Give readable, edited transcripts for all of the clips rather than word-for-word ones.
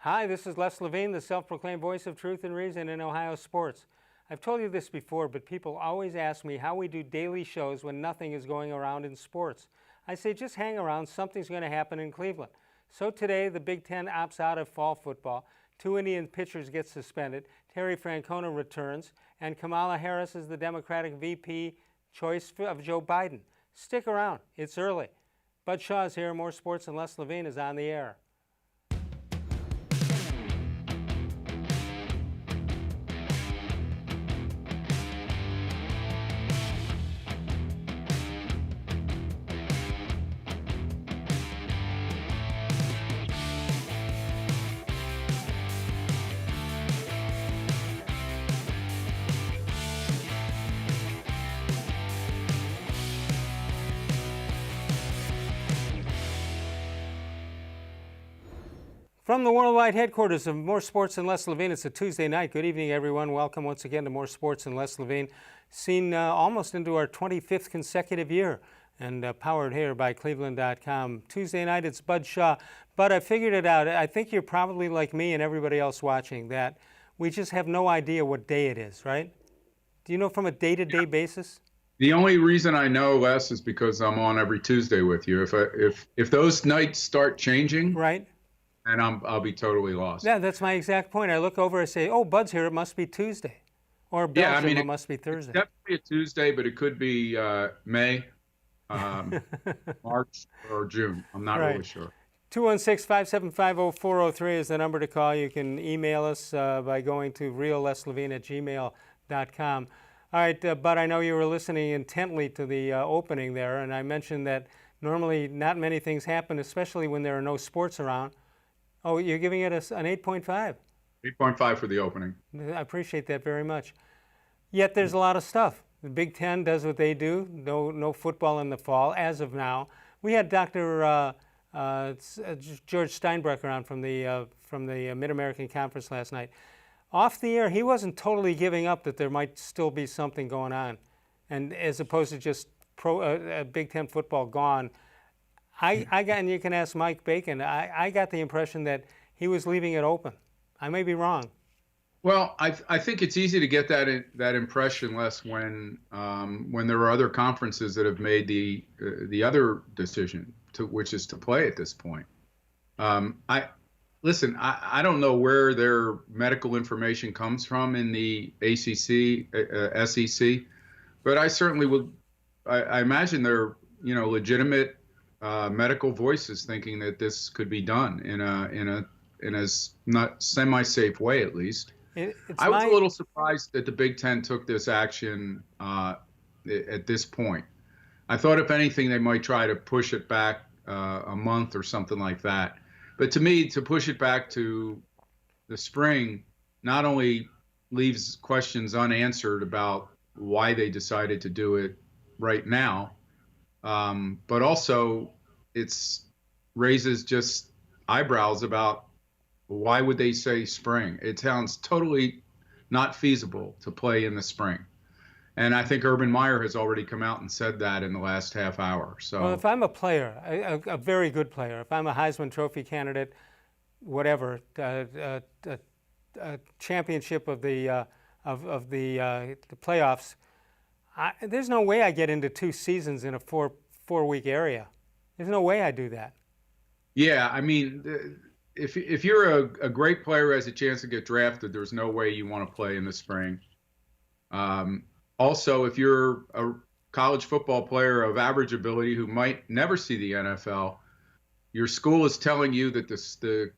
Hi, this is Les Levine, the self-proclaimed voice of truth and reason in Ohio sports. I've told you this before, but people always ask me how we do daily shows when nothing is going around in sports. I say just hang around, something's going to happen in Cleveland. So today, the Big Ten opts out of fall football, 2 Indian pitchers get suspended, Terry Francona returns, and Kamala Harris is the Democratic VP choice of Joe Biden. Stick around, it's early. Bud Shaw's here, more sports, and Les Levine is on the air. From the worldwide headquarters of More Sports and Les Levine, it's a Tuesday night. Good evening, everyone. Welcome once again to More Sports and Les Levine, seen almost into our 25th consecutive year and powered here by cleveland.com. Tuesday night, it's Bud Shaw. But I figured it out. I think you're probably like me and everybody else watching that we just have no idea what day it is, right? Do you know from a day-to-day basis? The only reason I know, Les, is because I'm on every Tuesday with you. If those nights start changing, right, and I'll be totally lost. Yeah, that's my exact point. I look over and say, oh, Bud's here, it must be Tuesday. Or Belgium, it must be Thursday. It's definitely a Tuesday, but it could be May, March, or June. I'm not really sure. 216-575-0403 is the number to call. You can email us by going to realleslavine@gmail.com. All right, Bud, I know you were listening intently to the opening there, and I mentioned that normally not many things happen, especially when there are no sports around. Oh, you're giving it an 8.5? 8.5 for the opening. I appreciate that very much. Yet there's a lot of stuff. The Big Ten does what they do. No football in the fall as of now. We had Dr. George Steinbrecher on from the Mid-American Conference last night. Off the air, he wasn't totally giving up that there might still be something going on, and as opposed to just Big Ten football gone. I got, and you can ask Mike Bacon, I got the impression that he was leaving it open. I may be wrong. Well, I think it's easy to get that impression, Les, when there are other conferences that have made the other decision, which is to play at this point. I don't know where their medical information comes from in the ACC, SEC, but I certainly would. I imagine they're legitimate medical voices thinking that this could be done in a not semi-safe way, at least. I was a little surprised that the Big Ten took this action at this point. I thought, if anything, they might try to push it back a month or something like that. But to me, to push it back to the spring not only leaves questions unanswered about why they decided to do it right now, but also it's raises just eyebrows about why would they say spring? It sounds totally not feasible to play in the spring. And I think Urban Meyer has already come out and said that in the last half hour. So, well, if I'm a player, a very good player, if I'm a Heisman Trophy candidate, whatever, a championship of the playoffs, there's no way I get into 2 seasons in a four-week area. There's no way I do that. Yeah, I mean, if you're a great player who has a chance to get drafted, there's no way you want to play in the spring. Also, if you're a college football player of average ability who might never see the NFL, your school is telling you that the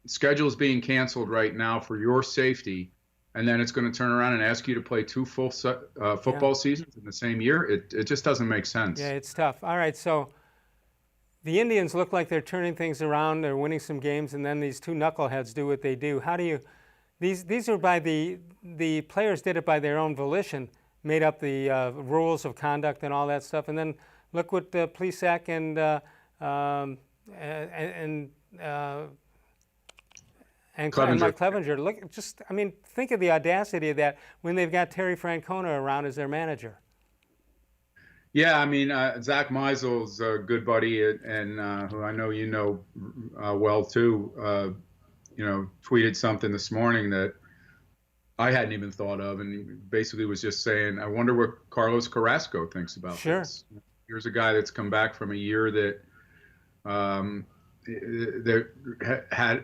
schedule is being canceled right now for your safety, and then it's going to turn around and ask you to play 2 full football seasons in the same year. It just doesn't make sense. Yeah, it's tough. All right, so the Indians look like they're turning things around. They're winning some games, and then these 2 knuckleheads do what they do. How do you? These are by the players did it by their own volition, made up the rules of conduct and all that stuff, and then look what Plesac and Mike Clevinger. Look, think of the audacity of that when they've got Terry Francona around as their manager. Yeah, I mean, Zach Meisel's a good buddy, and who I know you know well too. tweeted something this morning that I hadn't even thought of, and he basically was just saying, I wonder what Carlos Carrasco thinks about Sure. this. Here's a guy that's come back from a year that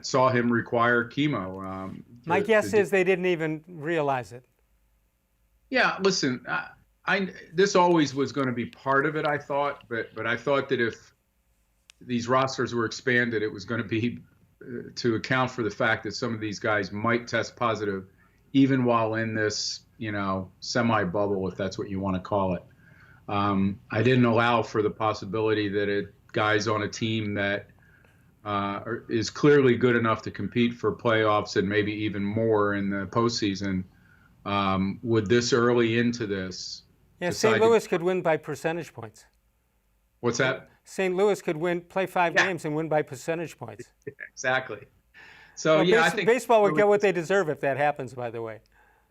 saw him require chemo. My guess is they didn't even realize it. Yeah, listen, this always was going to be part of it, I thought, but I thought that if these rosters were expanded, it was going to be to account for the fact that some of these guys might test positive, even while in this, semi-bubble, if that's what you want to call it. I didn't allow for the possibility that guys on a team that is clearly good enough to compete for playoffs and maybe even more in the postseason would this early into this. Yeah, St. Louis could win by percentage points. What's that? St. Louis could play 5 games and win by percentage points. Exactly. So I think baseball would get what they deserve if that happens. By the way.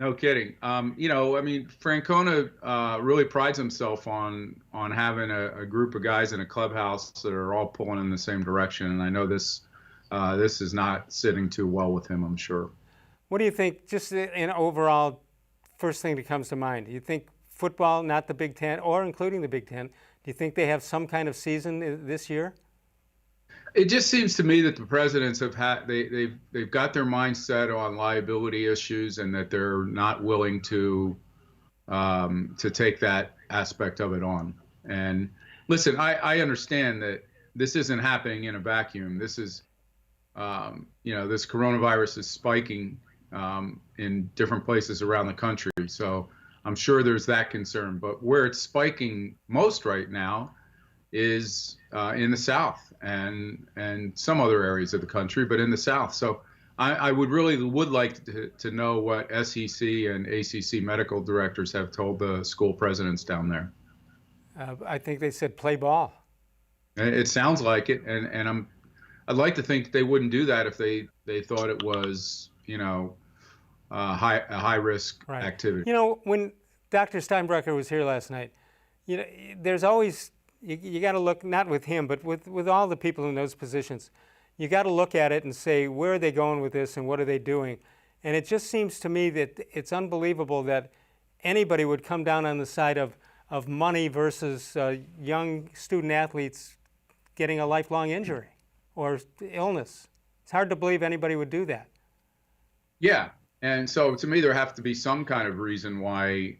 No kidding. Francona really prides himself on having a group of guys in a clubhouse that are all pulling in the same direction, and I know this is not sitting too well with him, I'm sure. What do you think? Just in overall, first thing that comes to mind. Do you think football, not the Big Ten, or including the Big Ten, do you think they have some kind of season this year? It just seems to me that the presidents have they've got their mind set on liability issues, and that they're not willing to take that aspect of it on. And listen, I understand that this isn't happening in a vacuum. This is this coronavirus is spiking in different places around the country. So I'm sure there's that concern. But where it's spiking most right now is in the South and some other areas of the country, but in the South. So I would like to know what SEC and ACC medical directors have told the school presidents down there. I think they said play ball. It sounds like it, and I'd like to think they wouldn't do that if they thought it was a high risk activity. When Dr. Steinbrecher was here last night, there's always you got to look, not with him, but with all the people in those positions. You got to look at it and say, where are they going with this and what are they doing? And it just seems to me that it's unbelievable that anybody would come down on the side of money versus young student athletes getting a lifelong injury or illness. It's hard to believe anybody would do that. Yeah, and so to me, there have to be some kind of reason why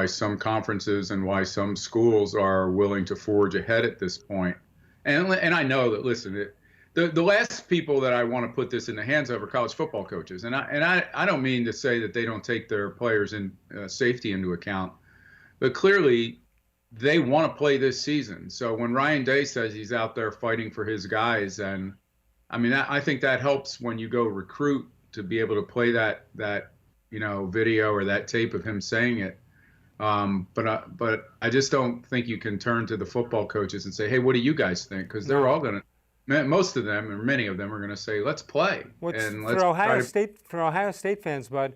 some conferences and why some schools are willing to forge ahead at this point. And I know that, listen, the last people that I want to put this in the hands of are college football coaches. And I don't mean to say that they don't take their players' safety into account, but clearly they want to play this season. So when Ryan Day says he's out there fighting for his guys, and I think that helps when you go recruit to be able to play that video or that tape of him saying it. But I just don't think you can turn to the football coaches and say, hey, what do you guys think? Because they're all going to, most of them or many of them are going to say, let's play. For Ohio State fans, Bud,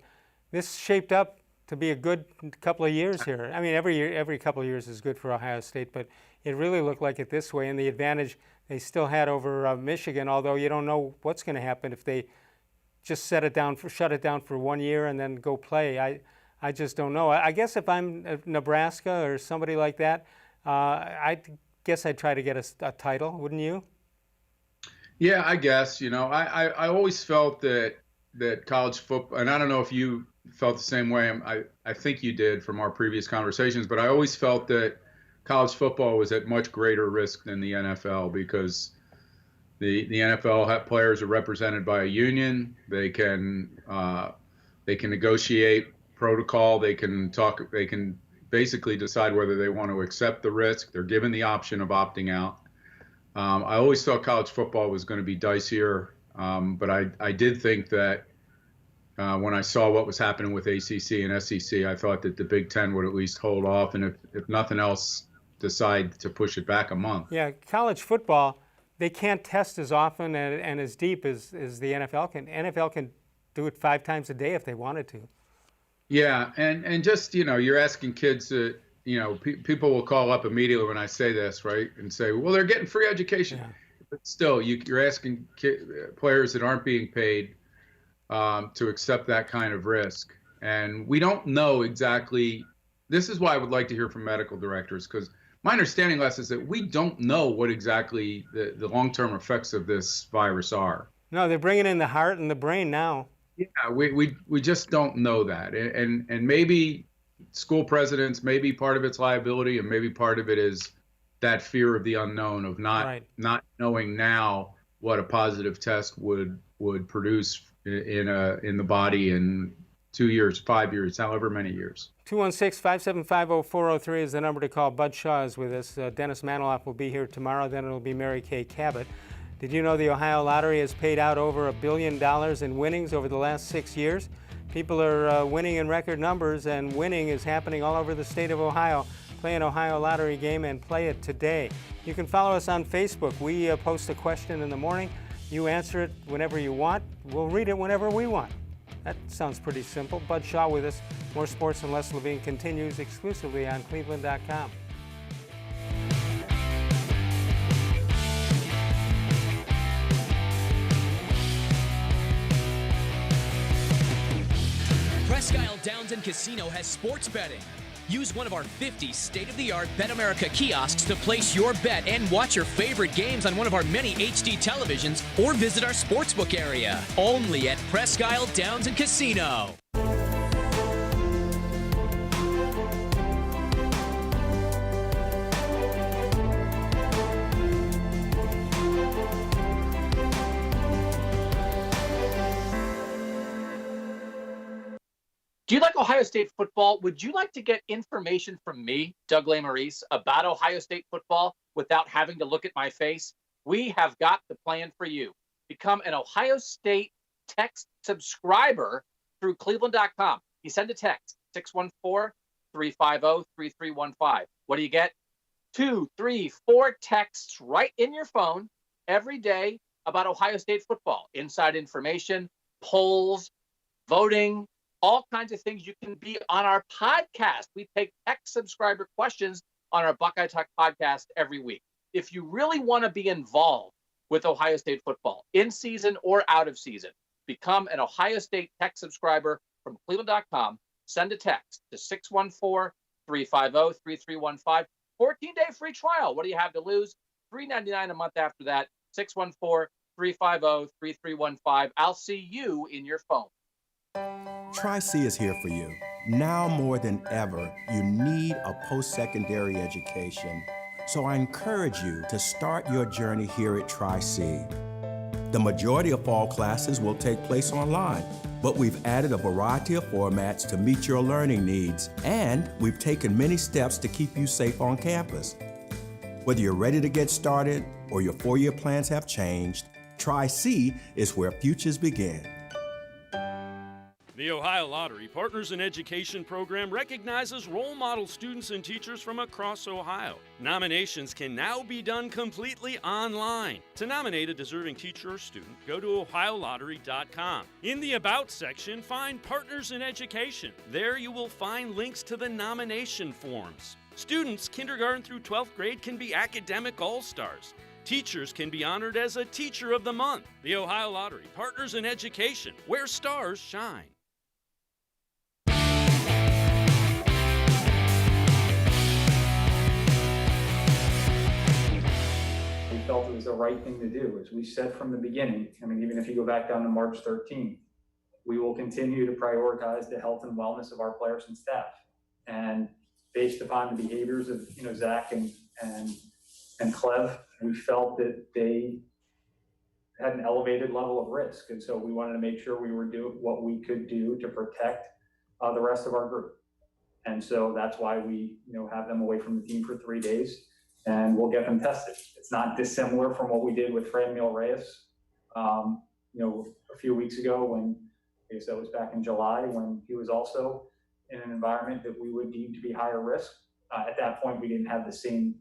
this shaped up to be a good couple of years here. Every couple of years is good for Ohio State, but it really looked like it this way. And the advantage they still had over Michigan, although you don't know what's going to happen if they just shut it down for 1 year and then go play. I just don't know. I guess if I'm Nebraska or somebody like that, I guess I'd try to get a title, wouldn't you? Yeah, I guess. I always felt that college football, and I don't know if you felt the same way. I think you did from our previous conversations, but I always felt that college football was at much greater risk than the NFL because the NFL players are represented by a union. They can negotiate protocol. They can talk. They can basically decide whether they want to accept the risk. They're given the option of opting out. I always thought college football was going to be dicier, but I did think that when I saw what was happening with ACC and SEC, I thought that the Big Ten would at least hold off, and if nothing else, decide to push it back a month. Yeah, college football, they can't test as often and as deep as the NFL can. NFL can do it 5 times a day if they wanted to. Yeah, and just, you're asking kids to, people will call up immediately when I say this, right, and say, well, they're getting free education. Yeah. But still, you're asking players that aren't being paid to accept that kind of risk. And we don't know exactly. This is why I would like to hear from medical directors, because my understanding, Les, is that we don't know what exactly the long-term effects of this virus are. No, they're bringing in the heart and the brain now. Yeah, we just don't know that. And maybe school presidents, maybe part of it's liability, and maybe part of it is that fear of the unknown of Right. not knowing now what a positive test would produce in the body in 2 years, 5 years, however many years. 216-575-0403 is the number to call. Bud Shaw is with us. Dennis Maniloff will be here tomorrow. Then it'll be Mary Kay Cabot. Did you know the Ohio Lottery has paid out over $1 billion in winnings over the last 6 years? People are winning in record numbers, and winning is happening all over the state of Ohio. Play an Ohio Lottery game and play it today. You can follow us on Facebook. We post a question in the morning. You answer it whenever you want. We'll read it whenever we want. That sounds pretty simple. Bud Shaw with us. More sports and Les Levine continues exclusively on cleveland.com. Presque Isle Downs and Casino has sports betting. Use one of our 50 state-of-the-art Bet America kiosks to place your bet and watch your favorite games on one of our many HD televisions, or visit our sportsbook area. Only at Presque Isle Downs and Casino. Do you like Ohio State football? Would you like to get information from me, Doug Lesmerises, about Ohio State football without having to look at my face? We have got the plan for you. Become an Ohio State text subscriber through cleveland.com. You send a text, 614-350-3315. What do you get? 2, 3, 4 texts right in your phone every day about Ohio State football. Inside information, polls, voting, all kinds of things. You can be on our podcast. We take text subscriber questions on our Buckeye Talk podcast every week. If you really want to be involved with Ohio State football, in season or out of season, become an Ohio State text subscriber from cleveland.com. Send a text to 614-350-3315. 14-day free trial. What do you have to lose? $3.99 a month after that. 614-350-3315. I'll see you in your phone. Tri-C is here for you. Now more than ever, you need a post-secondary education. So I encourage you to start your journey here at Tri-C. The majority of fall classes will take place online, but we've added a variety of formats to meet your learning needs, and we've taken many steps to keep you safe on campus. Whether you're ready to get started or your four-year plans have changed, Tri-C is where futures begin. The Ohio Lottery Partners in Education program recognizes role model students and teachers from across Ohio. Nominations can now be done completely online. To nominate a deserving teacher or student, go to ohiolottery.com. In the About section, find Partners in Education. There you will find links to the nomination forms. Students kindergarten through 12th grade can be academic all-stars. Teachers can be honored as a Teacher of the Month. The Ohio Lottery Partners in Education, where stars shine. We felt it was the right thing to do. As we said from the beginning, I mean, even if you go back down to March 13th, we will continue to prioritize the health and wellness of our players and staff. And based upon the behaviors of, Zach and Clev, we felt that they had an elevated level of risk. And so we wanted to make sure we were doing what we could do to protect the rest of our group. And so that's why we, have them away from the team for 3 days, and we'll get them tested. It's not dissimilar from what we did with Franmil Reyes, a few weeks ago when, I guess that was back in July, when he was also in an environment that we would deem to be higher risk. At that point, we didn't have the same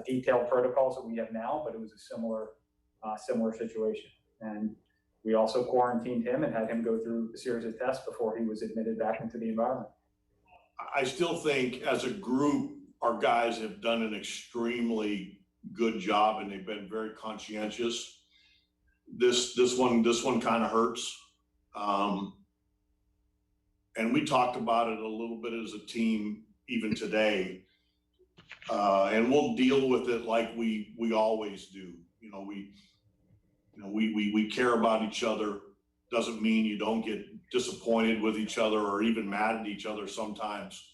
detailed protocols that we have now, but it was a similar situation. And we also quarantined him and had him go through a series of tests before he was admitted back into the environment. I still think as a group, our guys have done an extremely good job, and they've been very conscientious. This one kind of hurts. And we talked about it a little bit as a team even today. And we'll deal with it like we always do. We care about each other. Doesn't mean you don't get disappointed with each other or even mad at each other sometimes.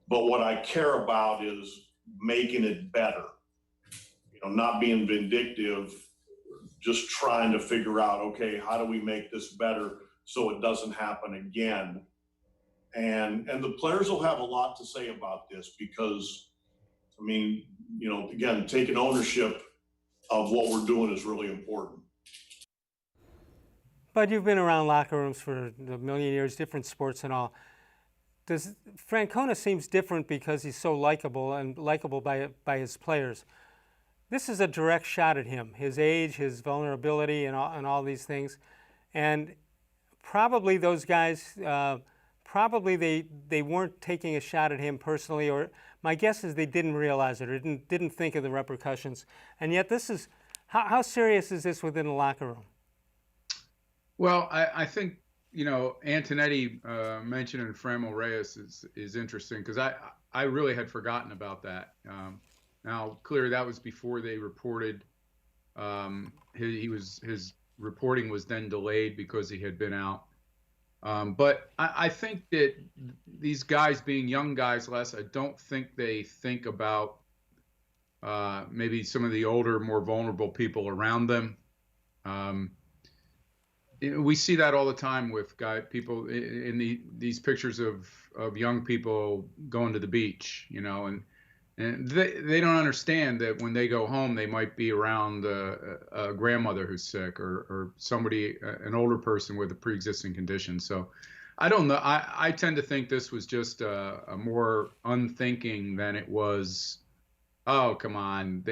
But what I care about is making it better. Not being vindictive, just trying to figure out, okay, how do we make this better so it doesn't happen again? And the players will have a lot to say about this because, again, taking ownership of what we're doing is really important. But you've been around locker rooms for a million years, different sports and all. Francona seems different because he's so likable by his players. This is a direct shot at him, his age, his vulnerability, and all these things. And probably those guys, they weren't taking a shot at him personally, or my guess is they didn't realize it or didn't think of the repercussions. And yet this is, how serious is this within the locker room? Well, I think, Antonetti mentioning Framil Reyes is interesting because I really had forgotten about that. Now, clearly that was before they reported. His reporting was then delayed because he had been out. But I think that these guys, being young guys, I don't think they think about maybe some of the older, more vulnerable people around them. We see that all the time with people in these pictures of young people going to the beach, and they don't understand that when they go home, they might be around a grandmother who's sick or somebody, an older person with a pre-existing condition. So I don't know. I tend to think this was just a more unthinking than it was, oh, come on,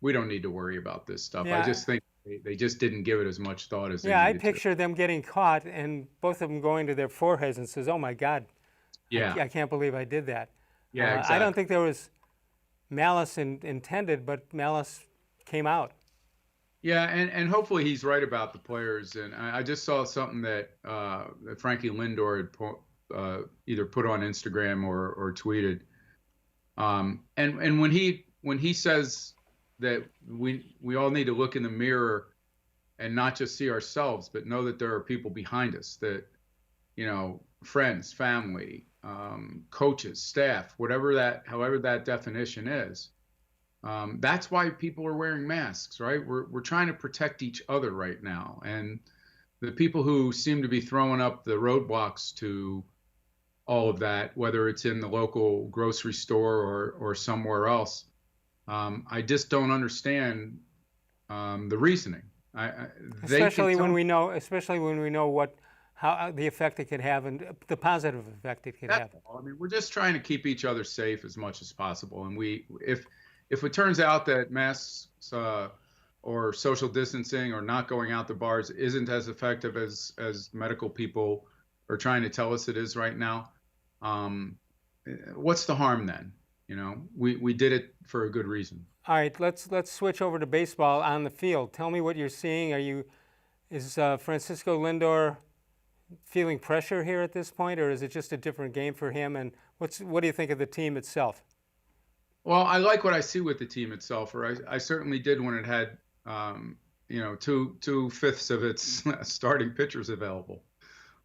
we don't need to worry about this stuff. Yeah. I just think they just didn't give it as much thought as they I needed picture to. them getting caught and both of them going to their foreheads and says, oh my God, I can't believe I did that. Yeah, exactly. I don't think there was malice intended, but malice came out. Yeah, and hopefully he's right about the players. And I just saw something that Frankie Lindor had either put on Instagram or tweeted. And when he says that we all need to look in the mirror and not just see ourselves, but know that there are people behind us, that friends, family, coaches, staff, however that definition is. That's why people are wearing masks, right? We're trying to protect each other right now. And the people who seem to be throwing up the roadblocks to all of that, whether it's in the local grocery store or somewhere else, I just don't understand the reasoning. Especially when we know how the effect it could have and the positive effect it could have. I mean, we're just trying to keep each other safe as much as possible. And if it turns out that masks or social distancing or not going out to bars isn't as effective as medical people are trying to tell us it is right now, what's the harm then? We did it for a good reason. All right, let's switch over to baseball on the field. Tell me what you're seeing. Is Francisco Lindor feeling pressure here at this point, or is it just a different game for him? And what do you think of the team itself? Well, I like what I see with the team itself, or I certainly did when it had, 2/5 of its starting pitchers available.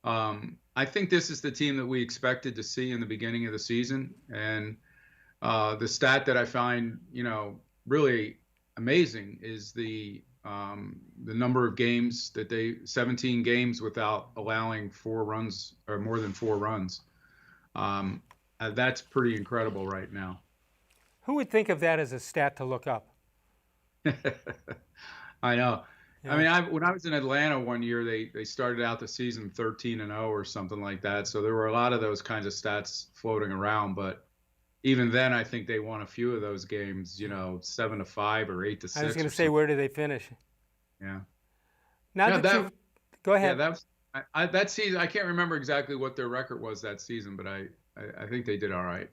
I think this is the team that we expected to see in the beginning of the season, and the stat that I find, really amazing is the number of games 17 games without allowing 4 runs or more than 4 runs. That's pretty incredible right now. Who would think of that as a stat to look up? I know. Yeah. I mean, when I was in Atlanta one year, they started out the season 13-0 or something like that. So there were a lot of those kinds of stats floating around. But even then, I think they won a few of those games, 7-5 or 8-6. I was going to say, where did they finish? Yeah. Go ahead. Yeah, that season, I can't remember exactly what their record was that season, but I think they did all right.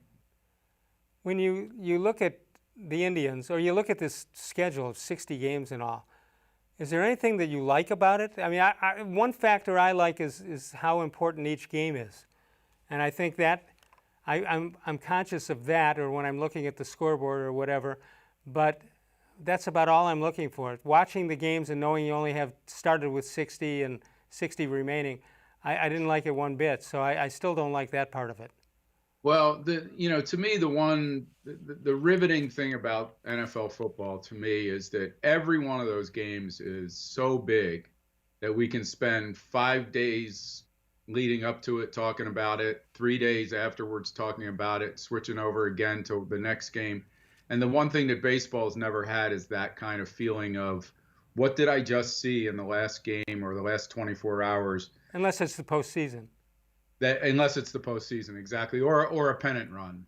When you look at the Indians, or you look at this schedule of 60 games and all, is there anything that you like about it? I mean, one factor I like is how important each game is. And I think that I'm conscious of that, or when I'm looking at the scoreboard or whatever, but that's about all I'm looking for. Watching the games and knowing you only have started with 60 and 60 remaining, I didn't like it one bit, so I still don't like that part of it. Well, to me, the riveting thing about NFL football to me is that every one of those games is so big that we can spend 5 days leading up to it talking about it, 3 days afterwards talking about it, switching over again to the next game. And the one thing that baseball's never had is that kind of feeling of, what did I just see in the last game or the last 24 hours? Unless it's the postseason. Unless it's the postseason, exactly, or a pennant run,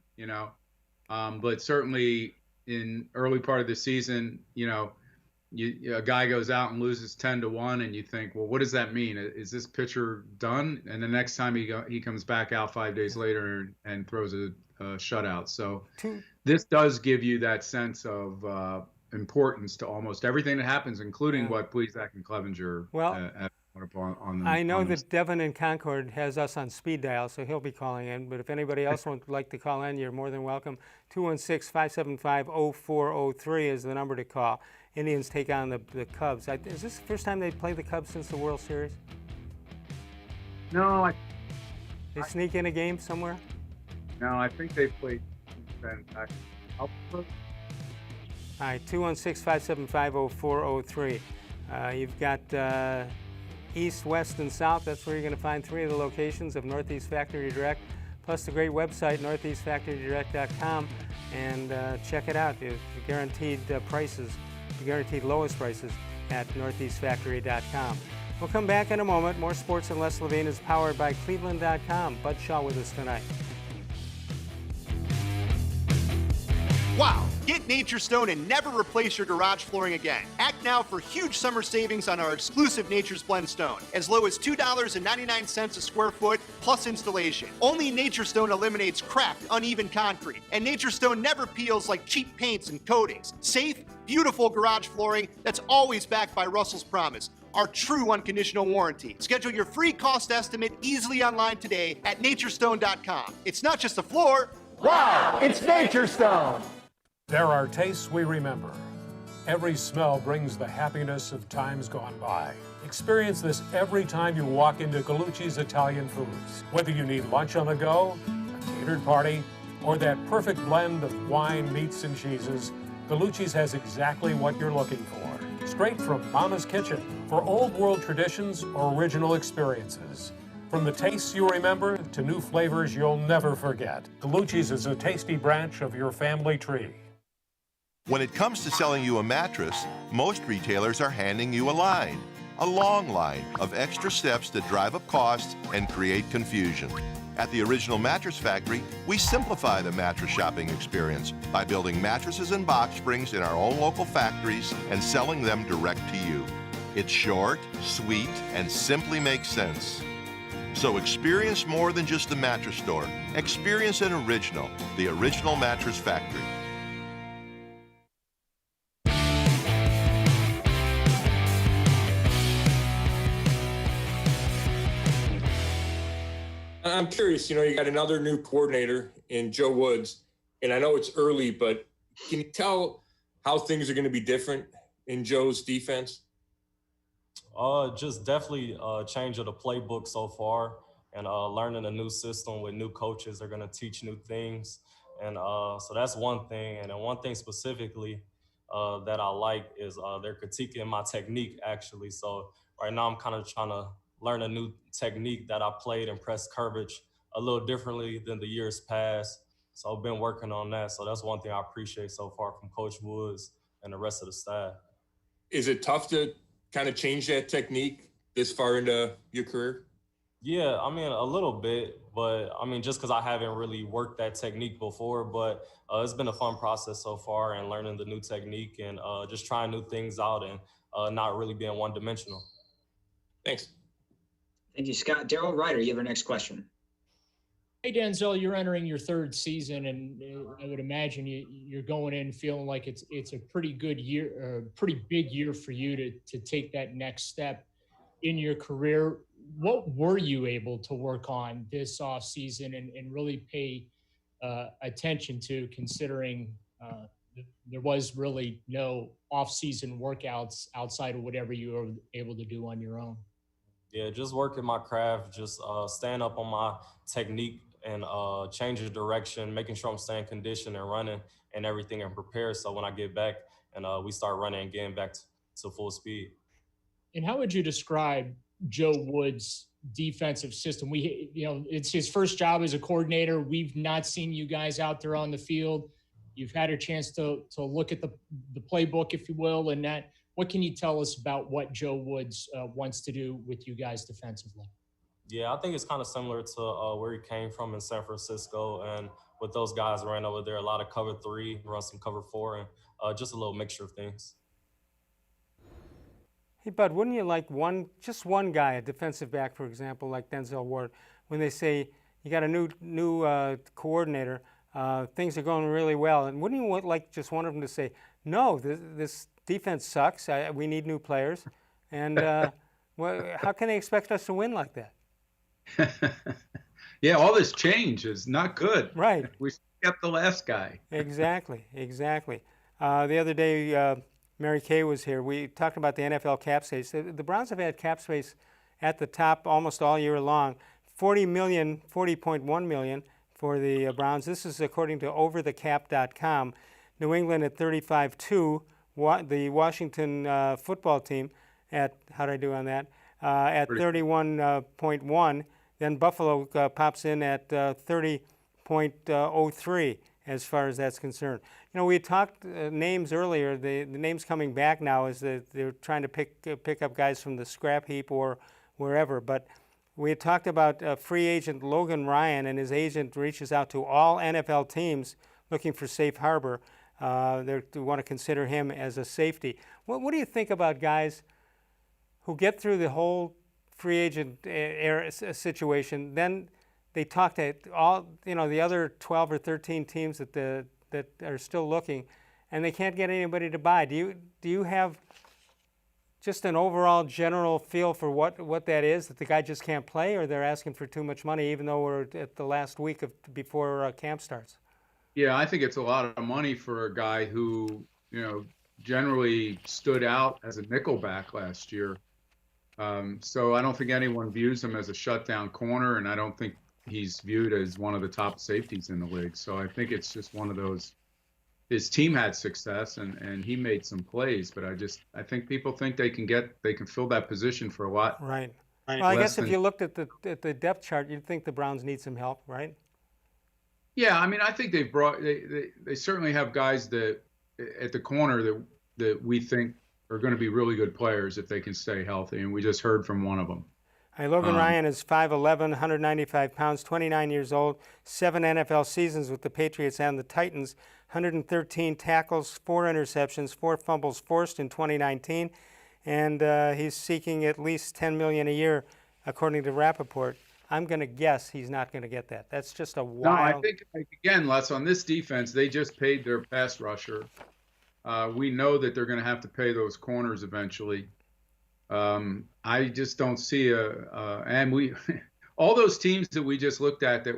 But certainly in early part of the season, a guy goes out and loses 10-1, and you think, well, what does that mean? Is this pitcher done? And the next time he comes back out 5 days later and throws a shutout. So this does give you that sense of importance to almost everything that happens, including what Plesac and Clevinger have put up on them. I know that Devin in Concord has us on speed dial, so he'll be calling in. But if anybody else would like to call in, you're more than welcome. 216-575-0403 is the number to call. Indians take on the Cubs. Is this the first time they've played the Cubs since the World Series? No, They sneak in a game somewhere? No, I think they played back. All right, 216-575-0403. You've got East, West, and South. That's where you're going to find 3 of the locations of Northeast Factory Direct, plus the great website, northeastfactorydirect.com, and check it out. The guaranteed prices, the guaranteed lowest prices at northeastfactory.com. We'll come back in a moment. More Sports and Les Levine is powered by cleveland.com. Bud Shaw with us tonight. Wow! Get Nature Stone and never replace your garage flooring again. Act now for huge summer savings on our exclusive Nature's Blend Stone, as low as $2.99 a square foot plus installation. Only Nature Stone eliminates cracked, uneven concrete, and Nature Stone never peels like cheap paints and coatings. Safe, beautiful garage flooring that's always backed by Russell's Promise, our true unconditional warranty. Schedule your free cost estimate easily online today at naturestone.com. It's not just a floor. Wow, it's Nature Stone. There are tastes we remember. Every smell brings the happiness of times gone by. Experience this every time you walk into Gallucci's Italian Foods. Whether you need lunch on the go, a catered party, or that perfect blend of wine, meats, and cheeses, Gallucci's has exactly what you're looking for. Straight from Mama's Kitchen for old world traditions or original experiences. From the tastes you remember to new flavors you'll never forget. Gallucci's is a tasty branch of your family tree. When it comes to selling you a mattress, most retailers are handing you a long line of extra steps that drive up costs and create confusion. At the Original Mattress Factory, we simplify the mattress shopping experience by building mattresses and box springs in our own local factories and selling them direct to you. It's short, sweet, and simply makes sense. So experience more than just the mattress store. Experience an original, the Original Mattress Factory. I'm curious, you got another new coordinator in Joe Woods, and I know it's early, but can you tell how things are going to be different in Joe's defense? Just definitely change of the playbook so far, and learning a new system with new coaches. They're going to teach new things, and so that's one thing. And then one thing specifically that I like is they're critiquing my technique, actually. So right now I'm kind of trying to learn a new technique that I played in press coverage a little differently than the years past. So I've been working on that. So that's one thing I appreciate so far from Coach Woods and the rest of the staff. Is it tough to kind of change that technique this far into your career? Yeah, I mean, a little bit, but I mean, just because I haven't really worked that technique before, but it's been a fun process so far, and learning the new technique and just trying new things out and not really being one-dimensional. Thanks. Thank you, Scott. Daryl Ryder, you have our next question. Hey, Denzel, you're entering your third season, and I would imagine you're going in feeling like it's a pretty good year, a pretty big year for you to take that next step in your career. What were you able to work on this off season and really pay attention to, considering there was really no off-season workouts outside of whatever you were able to do on your own? Yeah, just working my craft, just staying up on my technique and changing direction, making sure I'm staying conditioned and running and everything and prepared. So when I get back and we start running and getting back to full speed. And how would you describe Joe Wood's defensive system? It's his first job as a coordinator. We've not seen you guys out there on the field. You've had a chance to look at the playbook, if you will, and that. What can you tell us about what Joe Woods wants to do with you guys defensively? Yeah, I think it's kind of similar to where he came from in San Francisco, and what those guys ran over there. A lot of cover 3, run some cover 4, and just a little mixture of things. Hey, Bud, wouldn't you like just one guy, a defensive back, for example, like Denzel Ward, when they say you got a new coordinator, things are going really well, and wouldn't you like just one of them to say, no, this defense sucks, we need new players, and how can they expect us to win like that? Yeah, all this change is not good. Right. We kept the last guy. Exactly. The other day, Mary Kay was here. We talked about the NFL cap space. The Browns have had cap space at the top almost all year long. $40.1 million for the Browns. This is according to overthecap.com. New England at 35.2. The Washington football team at, how did I do on that? At 31.1. Then Buffalo pops in at 30.03 as far as that's concerned. We had talked names earlier. The names coming back now is that they're trying to pick up guys from the scrap heap or wherever. But we had talked about free agent Logan Ryan, and his agent reaches out to all NFL teams looking for safe harbor. They want to consider him as a safety. What do you think about guys who get through the whole free agent era situation, then they talk to all the other 12 or 13 teams that are still looking, and they can't get anybody to buy? Do you have just an overall general feel for what that is, that the guy just can't play, or they're asking for too much money, even though we're at the last week before camp starts? Yeah, I think it's a lot of money for a guy who generally stood out as a nickelback last year. So I don't think anyone views him as a shutdown corner, and I don't think he's viewed as one of the top safeties in the league. So I think it's just one of those. His team had success, and he made some plays, but I think people think they can fill that position for a lot. Right. Well, I guess if you looked at the depth chart, you'd think the Browns need some help, right? Yeah, I mean, I think they certainly have guys that at the corner that we think are going to be really good players if they can stay healthy, and we just heard from one of them. Logan Ryan is 5'11", 195 pounds, 29 years old, 7 NFL seasons with the Patriots and the Titans, 113 tackles, 4 interceptions, 4 fumbles forced in 2019, and he's seeking at least $10 million a year, according to Rappaport. I'm going to guess he's not going to get that. That's just a wild... No, I think, again, Les, on this defense, they just paid their pass rusher. We know that they're going to have to pay those corners eventually. I just don't see all those teams that we just looked at that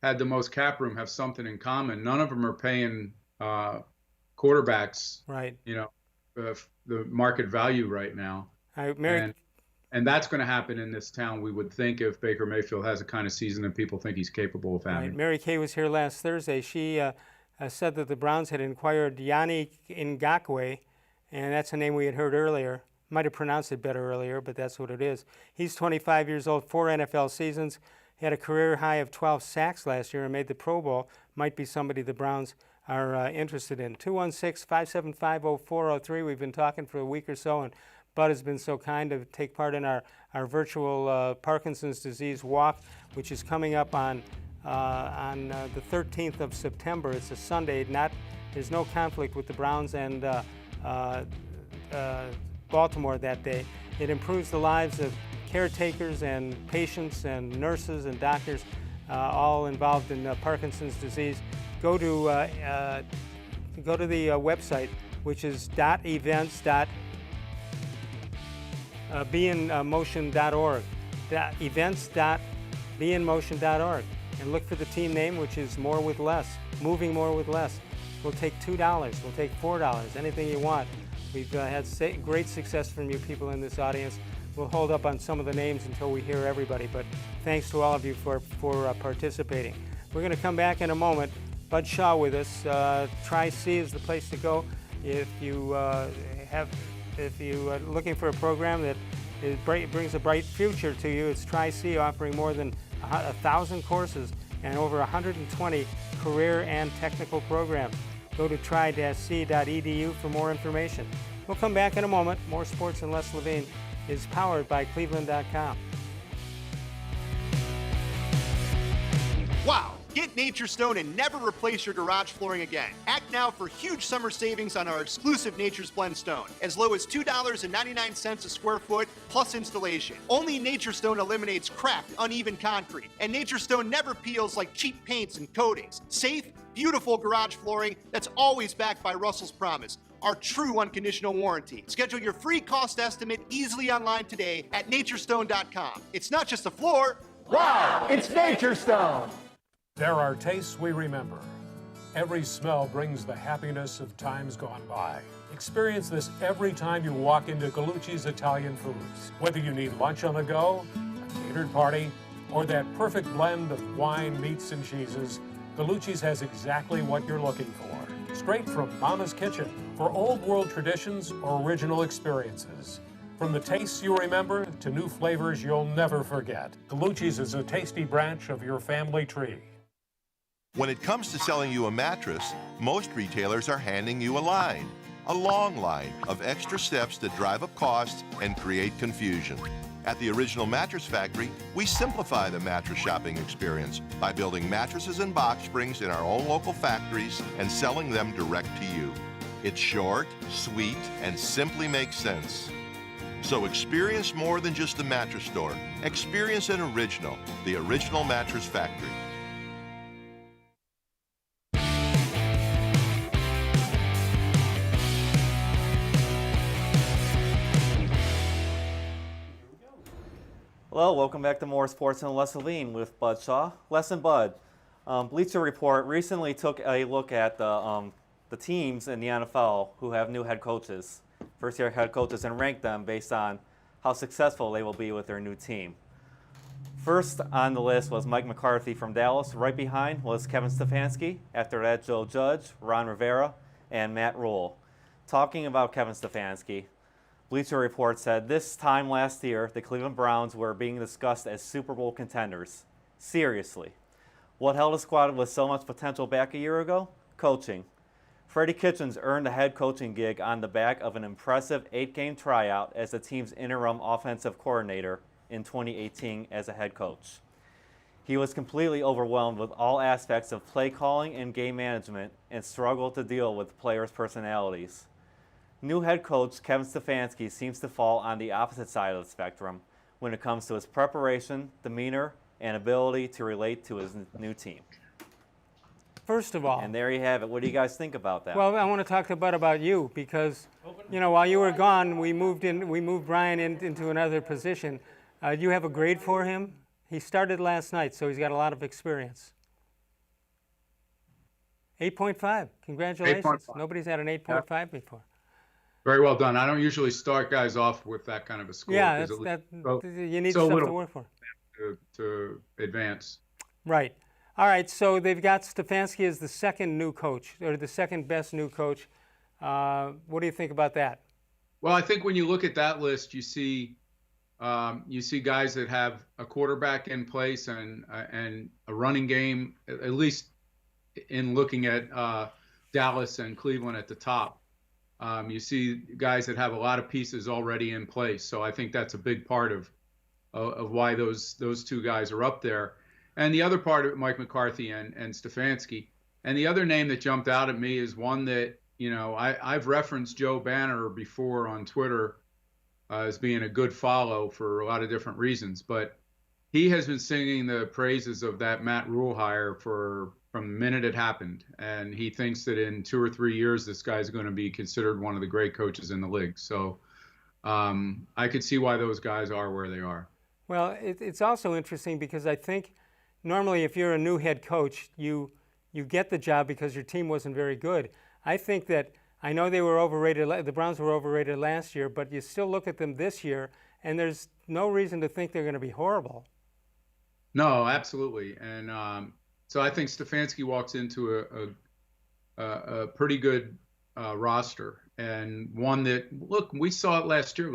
had the most cap room have something in common. None of them are paying quarterbacks, right? The market value right now. And that's going to happen in this town, we would think, if Baker Mayfield has the kind of season that people think he's capable of having. Right. Mary Kay was here last Thursday. She said that the Browns had inquired Yannick Ngakoue, and that's a name we had heard earlier. Might have pronounced it better earlier, but that's what it is. He's 25 years old, 4 NFL seasons. He had a career high of 12 sacks last year and made the Pro Bowl. Might be somebody the Browns are interested in. 216-575-0403. We've been talking for a week or so, and Bud has been so kind to take part in our virtual Parkinson's disease walk, which is coming up on the 13th of September. It's a Sunday. There's no conflict with the Browns and Baltimore that day. It improves the lives of caretakers and patients and nurses and doctors all involved in Parkinson's disease. Go to the website, which is events.beinmotion.org, events.beinmotion.org, and look for the team name, which is More with Less, Moving More with Less. We'll take $2, we'll take $4, anything you want. We've had great success from you people in this audience. We'll hold up on some of the names until we hear everybody, but thanks to all of you for participating. We're going to come back in a moment. Bud Shaw with us. Tri-C is the place to go if you are looking for a program that brings a bright future to you. It's Tri-C, offering more than 1,000 courses and over 120 career and technical programs. Go to tri-c.edu for more information. We'll come back in a moment. More Sports and Les Levine is powered by cleveland.com. Wow! Get Nature Stone and never replace your garage flooring again. Act now for huge summer savings on our exclusive Nature's Blend stone, as low as $2.99 a square foot plus installation. Only Nature Stone eliminates cracked, uneven concrete, and Nature Stone never peels like cheap paints and coatings. Safe, beautiful garage flooring that's always backed by Russell's Promise, our true unconditional warranty. Schedule your free cost estimate easily online today at naturestone.com. It's not just a floor. Wow, it's Nature Stone. There are tastes we remember. Every smell brings the happiness of times gone by. Experience this every time you walk into Gallucci's Italian Foods. Whether you need lunch on the go, a catered party, or that perfect blend of wine, meats, and cheeses, Gallucci's has exactly what you're looking for. Straight from Mama's Kitchen for old world traditions or original experiences. From the tastes you remember to new flavors you'll never forget. Gallucci's is a tasty branch of your family tree. When it comes to selling you a mattress, most retailers are handing you a long line of extra steps that drive up costs and create confusion. At the Original Mattress Factory, we simplify the mattress shopping experience by building mattresses and box springs in our own local factories and selling them direct to you. It's short, sweet, and simply makes sense. So experience more than just the mattress store. Experience an original, the Original Mattress Factory. Hello, welcome back to More Sports and Les Levine with Bud Shaw. Les and Bud, Bleacher Report recently took a look at the teams in the NFL who have new head coaches, first-year head coaches, and ranked them based on how successful they will be with their new team. First on the list was Mike McCarthy from Dallas. Right behind was Kevin Stefanski. After that, Joe Judge, Ron Rivera, and Matt Rule. Talking about Kevin Stefanski, Bleacher Report said this time last year, the Cleveland Browns were being discussed as Super Bowl contenders. Seriously. What held a squad with so much potential back a year ago? Coaching. Freddie Kitchens earned a head coaching gig on the back of an impressive 8-game tryout as the team's interim offensive coordinator in 2018 as a head coach. He was completely overwhelmed with all aspects of play calling and game management and struggled to deal with players' personalities. New head coach Kevin Stefanski seems to fall on the opposite side of the spectrum when it comes to his preparation, demeanor, and ability to relate to his new team. First of all, and there you have it. What do you guys think about that? Well, I want to talk to Bud about you because, you know, while you were gone, we moved Brian into another position. You have a grade for him? He started last night, so he's got a lot of experience. 8.5. Congratulations. 8.5. Nobody's had an 8.5 before. Very well done. I don't usually start guys off with that kind of a score. Yeah, you need stuff to work for. To advance. Right. All right, so they've got Stefanski as the second new coach, or the second best new coach. What do you think about that? Well, I think when you look at that list, you see guys that have a quarterback in place and a running game, at least in looking at Dallas and Cleveland at the top. You see guys that have a lot of pieces already in place. So I think that's a big part of why those two guys are up there. And the other part of it, Mike McCarthy and Stefanski. And the other name that jumped out at me is one that, you know, I've referenced Joe Banner before on Twitter as being a good follow for a lot of different reasons. But he has been singing the praises of that Matt Rule hire from the minute it happened, and he thinks that in 2 or 3 years this guy's going to be considered one of the great coaches in the league. So I could see why those guys are where they are. Well, it's also interesting because I think normally if you're a new head coach, you get the job because your team wasn't very good. I think that I know they were overrated. The Browns were overrated last year, but you still look at them this year, and there's no reason to think they're going to be horrible. No, absolutely. And so I think Stefanski walks into a pretty good roster, and one that, look, we saw it last year.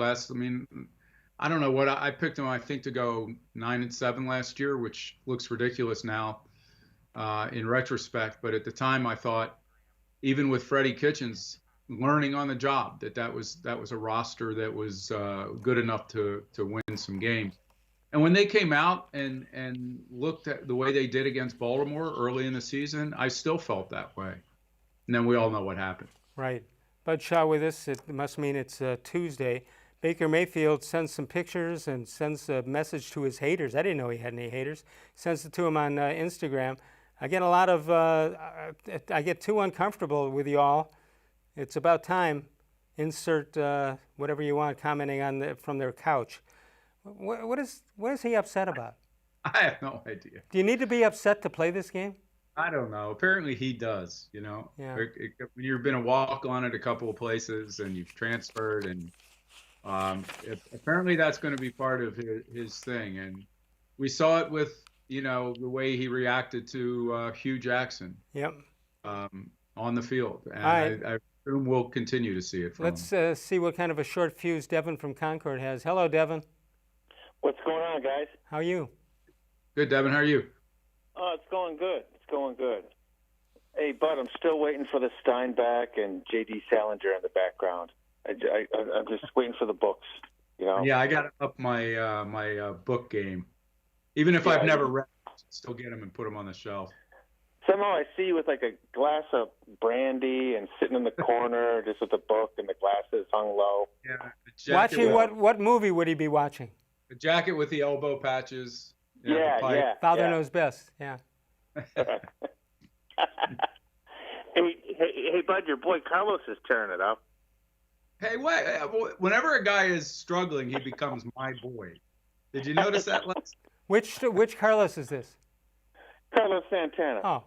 I don't know what I picked them, I think, to go 9-7 last year, which looks ridiculous now in retrospect. But at the time, I thought, even with Freddie Kitchens learning on the job, that was a roster that was good enough to win some games. And when they came out and looked at the way they did against Baltimore early in the season, I still felt that way. And then we all know what happened. Right. Bud Shaw with us. It must mean it's Tuesday. Baker Mayfield sends some pictures and sends a message to his haters. I didn't know he had any haters. Sends it to him on Instagram. I get a lot of, I get too uncomfortable with you all. It's about time. Insert whatever you want, commenting on from their couch. What is he upset about? I have no idea. Do you need to be upset to play this game? I don't know. Apparently he does, Yeah. You've been a walk-on at a couple of places and you've transferred, and apparently that's going to be part of his thing. And we saw it with, the way he reacted to Hugh Jackson. Yep. On the field. And right. I assume we'll continue to see it from him. Let's see what kind of a short fuse Devin from Concord has. Hello, Devin. What's going on, guys? How are you? Good, Devin. How are you? Oh, it's going good. It's going good. Hey, Bud, I'm still waiting for the Steinbach and J.D. Salinger in the background. I'm just waiting for the books, Yeah, I got to up my my book game. Even if I've never read, I still get them and put them on the shelf. Somehow I see you with like a glass of brandy and sitting in the corner just with the book and the glasses hung low. Yeah. Watching what movie would he be watching? The jacket with the elbow patches. Father Knows Best. Yeah. Hey, Bud, your boy Carlos is tearing it up. Hey, whenever a guy is struggling, he becomes my boy. Did you notice that? Which Carlos is this? Carlos Santana. Oh,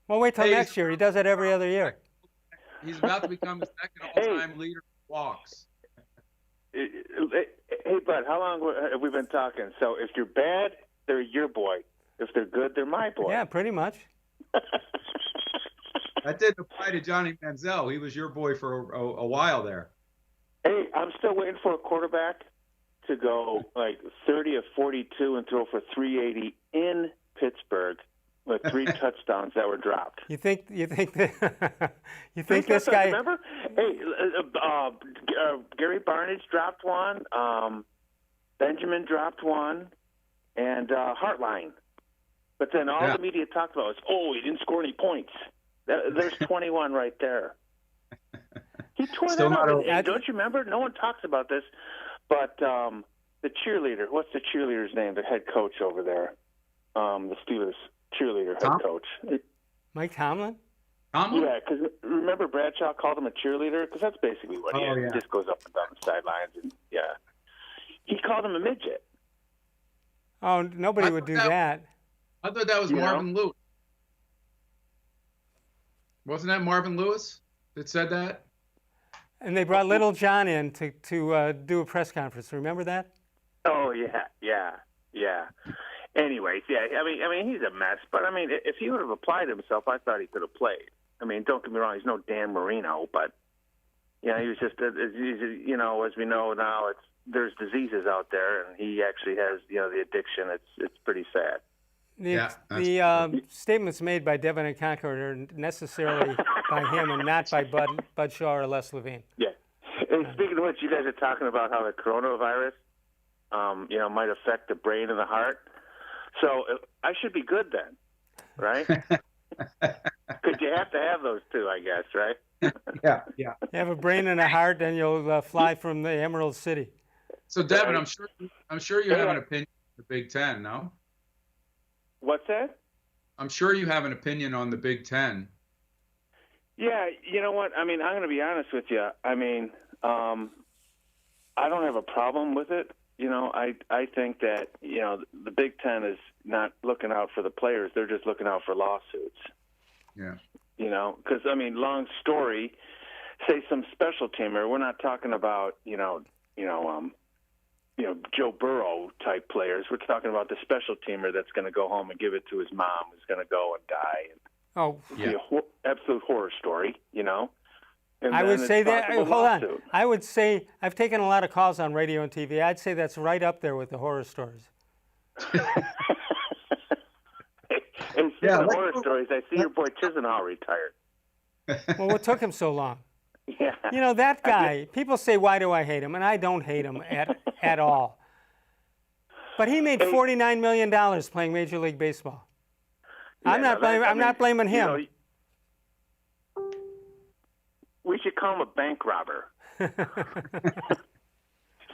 well, wait till next year. He does it every other year. He's about to become the second all-time leader of walks. Hey, Bud, how long have we been talking? So if you're bad, they're your boy. If they're good, they're my boy. Yeah, pretty much. That didn't apply to Johnny Manziel. He was your boy for a while there. Hey, I'm still waiting for a quarterback to go like 30 of 42 and throw for 380 in Pittsburgh with 3 touchdowns that were dropped. You think that, you think this guy? Remember? Hey, Gary Barnage dropped one. Benjamin dropped one, and Hartline. But then all the media talked about was, he didn't score any points. There's 21 right there. He tore that out. And don't you remember? No one talks about this, but the cheerleader. What's the cheerleader's name? The head coach over there, the Steelers cheerleader head coach. Mike Tomlin. Yeah, because remember Bradshaw called him a cheerleader because that's basically what he is. He just goes up and down the sidelines, and he called him a midget. Oh, nobody would do that. I thought that was Marvin Lewis. Wasn't that Marvin Lewis that said that? And they brought Little John in to do a press conference. Remember that? Oh yeah. Anyways, I mean he's a mess. But I mean, if he would have applied himself, I thought he could have played. I mean, don't get me wrong, he's no Dan Marino, but he was just as we know now, there's diseases out there, and he actually has the addiction. It's pretty sad. The statements made by Devin and Concord are necessarily by him and not by Bud Shaw or Les Levine. Yeah. And speaking of which, you guys are talking about how the coronavirus, might affect the brain and the heart. So I should be good then, right? Because you have to have those two, I guess, right? Yeah. You have a brain and a heart, and you'll fly from the Emerald City. So, Devin, I'm sure you have an opinion of the Big Ten, no? What's that? I'm sure you have an opinion on the Big Ten. Yeah, you know what? I mean, I'm going to be honest with you. I mean, I don't have a problem with it. You know, I think that, you know, the Big Ten is not looking out for the players. They're just looking out for lawsuits. Yeah. You know, because, I mean, long story, say some special teamer. We're not talking about, Joe Burrow type players. We're talking about the special teamer that's going to go home and give it to his mom, who's going to go and die. And Oh, yeah. Absolute horror story, you know. And I then would it's say that. possible Hold on. lawsuit. I would say I've taken a lot of calls on radio and TV. I'd say that's right up there with the horror stories. And speaking of horror stories, I see your boy Chisenhall retired. Well, what took him so long? Yeah. You know, that guy, people say, why do I hate him? And I don't hate him at all. But he made $49 million playing Major League Baseball. Yeah, I'm not blaming him. You know, we should call him a bank robber. You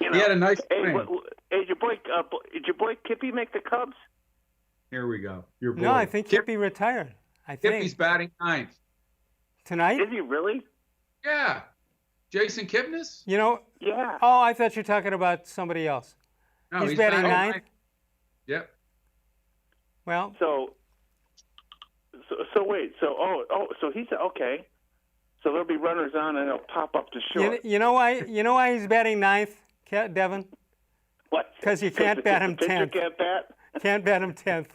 know, He had a nice hey, frame. did your boy Kippy make the Cubs? Here we go. Your boy. No, I think Kippy retired. I think. Kippy's batting ninth. Tonight? Is he really? Yeah. Jason Kipnis? You know? Yeah. Oh, I thought you were talking about somebody else. No, he's batting ninth? Yep. Well. So wait. So he's okay. So there'll be runners on and he'll pop up to short. You know why he's batting ninth, Devin? What? Because you can't bat him pitcher 10th. Can't bat? Can't bat him 10th.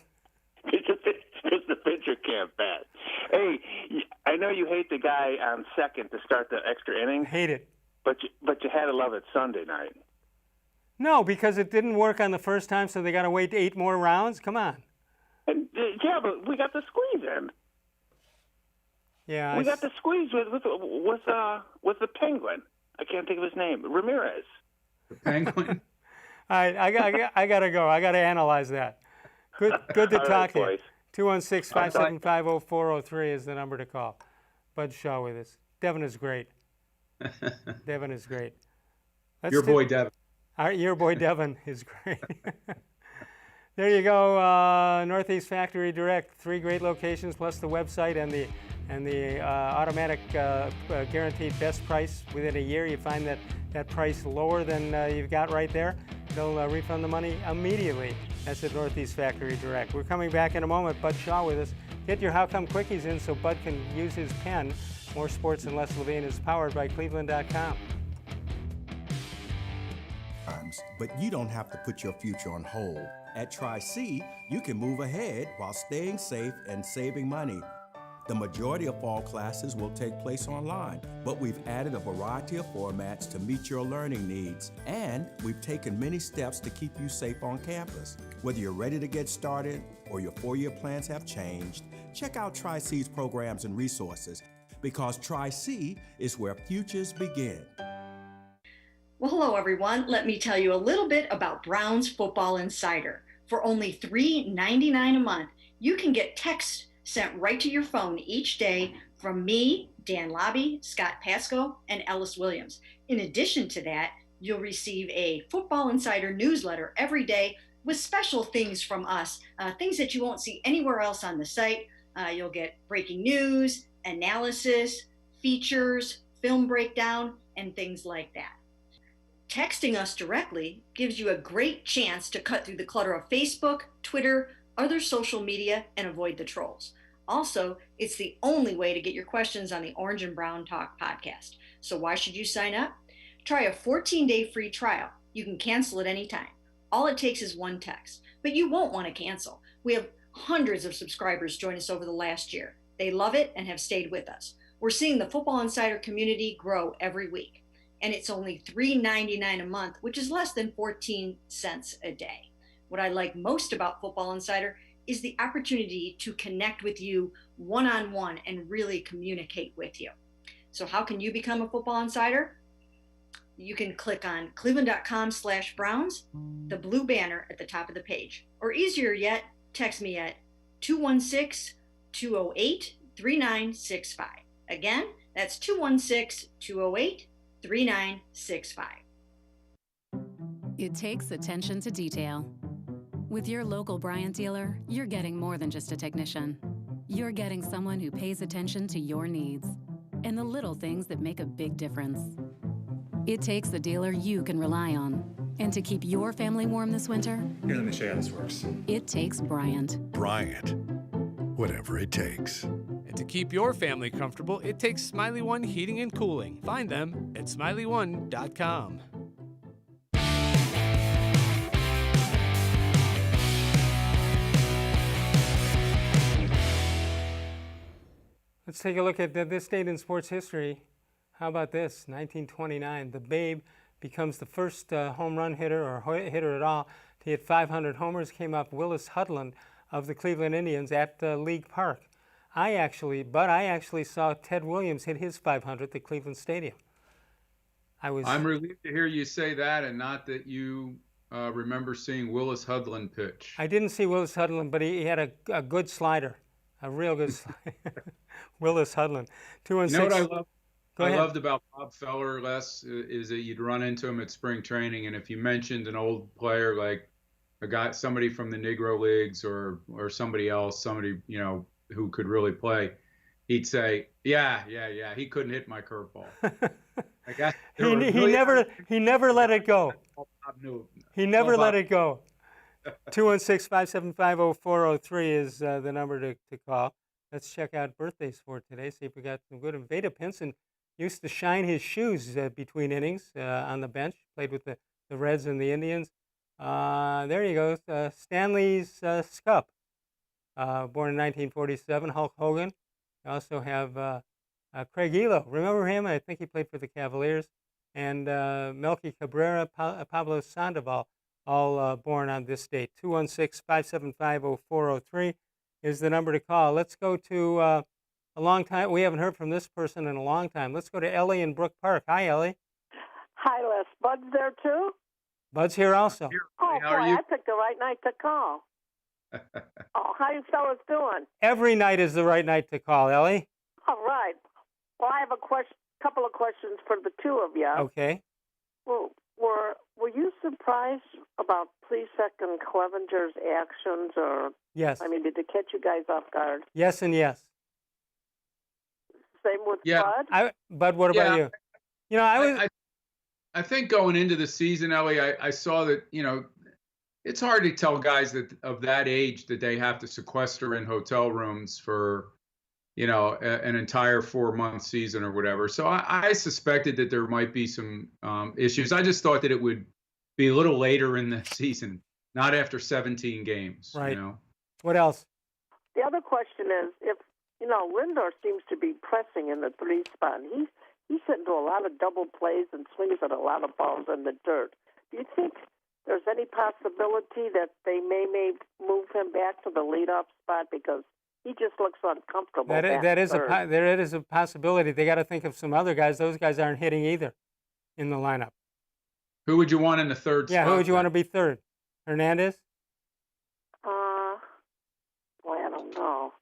Because the pitcher can't bat. Hey, I know you hate the guy on second to start the extra inning. Hate it. But you had to love it Sunday night. No, because it didn't work on the first time, so they got to wait 8 more rounds. Come on. And, yeah, but we got the squeeze in. Yeah. We got the squeeze with the Penguin. I can't think of his name. Ramirez. The Penguin. All right, I gotta go. I gotta analyze that. Good to talk to you. 216-575-0403 is the number to call. Bud Shaw with us. Devin is great. Devin is great. Your boy Devin. Your boy Devin is great. There you go. Northeast Factory Direct. 3 great locations plus the website and the automatic guaranteed best price within a year. You find that price lower than you've got right there, they'll refund the money immediately. That's at Northeast Factory Direct. We're coming back in a moment. Bud Shaw with us. Get your How Come Quickies in so Bud can use his pen. More Sports and Less Levine is powered by cleveland.com. But you don't have to put your future on hold. At Tri-C, you can move ahead while staying safe and saving money. The majority of fall classes will take place online, but we've added a variety of formats to meet your learning needs, and we've taken many steps to keep you safe on campus. Whether you're ready to get started or your 4-year plans have changed, check out Tri-C's programs and resources, because Tri-C is where futures begin. Well, hello, everyone. Let me tell you a little bit about Brown's Football Insider. For only $3.99 a month, you can get text sent right to your phone each day from me, Dan Lobby, Scott Pasco, and Ellis Williams. In addition to that, you'll receive a Football Insider newsletter every day with special things from us, things that you won't see anywhere else on the site. You'll get breaking news, analysis, features, film breakdown, and things like that. Texting us directly gives you a great chance to cut through the clutter of Facebook, Twitter, other social media, and avoid the trolls. Also, it's the only way to get your questions on the Orange and Brown Talk podcast. So why should you sign up? Try a 14-day free trial. You can cancel at any time. All it takes is one text, but you won't want to cancel. We have hundreds of subscribers join us over the last year. They love it and have stayed with us. We're seeing the Football Insider community grow every week, and it's only $3.99 a month, which is less than 14 cents a day. What I like most about Football Insider is the opportunity to connect with you one-on-one and really communicate with you. So how can you become a Football Insider? You can click on cleveland.com/Browns, the blue banner at the top of the page. Or easier yet, text me at 216-208-3965. Again, that's 216-208-3965. It takes attention to detail. With your local Bryant dealer, you're getting more than just a technician. You're getting someone who pays attention to your needs and the little things that make a big difference. It takes a dealer you can rely on. And to keep your family warm this winter, Here, let me show you how this works. it takes Bryant. Bryant. Whatever it takes. And to keep your family comfortable, it takes Smiley One Heating and Cooling. Find them at smiley1.com. Let's take a look at this date in sports history. How about this? 1929, the Babe becomes the first home run hitter or hitter at all to hit 500 homers. Came up Willis Hudlin of the Cleveland Indians at League Park. I actually saw Ted Williams hit his 500th at Cleveland Stadium. I'm relieved to hear you say that, and not that you remember seeing Willis Hudlin pitch. I didn't see Willis Hudlin, but he had a good slider, a real good slider. Willis Hudlin. 2-6. You know what I love? Go I ahead. loved about Bob Feller, Les, is that you'd run into him at spring training, and if you mentioned an old player like somebody from the Negro Leagues or somebody else, somebody who could really play, he'd say, "Yeah, he couldn't hit my curveball." I guess He never let it go. He never let it go. 216-575-0403 is the number to call. Let's check out birthdays for today. See if we got some good. And Vada Pinson used to shine his shoes between innings on the bench. Played with the Reds and the Indians. There you go. Stanley's Scup, born in 1947. Hulk Hogan. We also have Craig Elo. Remember him? I think he played for the Cavaliers. And Melky Cabrera, Pablo Sandoval, all born on this date. 216-575-0403 is the number to call. Let's go to a long time. We haven't heard from this person in a long time. Let's go to Ellie in Brook Park. Hi, Ellie. Hi, Les. Bud's there too? Bud's here also. Oh, boy, I picked the right night to call. Oh, how you fellas doing? Every night is the right night to call, Ellie. All right. Well, I have a couple of questions for the two of you. Okay. Well, were you surprised about Plesac and Clevinger's actions, or yes? I mean, did it catch you guys off guard? Yes and yes. Same with Bud. Bud, what about you? I think going into the season, Ellie, I saw that it's hard to tell guys that of that age that they have to sequester in hotel rooms for an entire 4-month season or whatever. So I suspected that there might be some issues. I just thought that it would be a little later in the season, not after 17 games. Right. What else? The other question is, if Lindor seems to be pressing in the 3 spot. He's hitting to a lot of double plays and swings at a lot of balls in the dirt. Do you think there's any possibility that they may move him back to the leadoff spot, because he just looks uncomfortable? There is a possibility. They got to think of some other guys. Those guys aren't hitting either in the lineup. Who would you want in the third spot? Yeah, who would you want to be third? Hernandez? Boy, I don't know.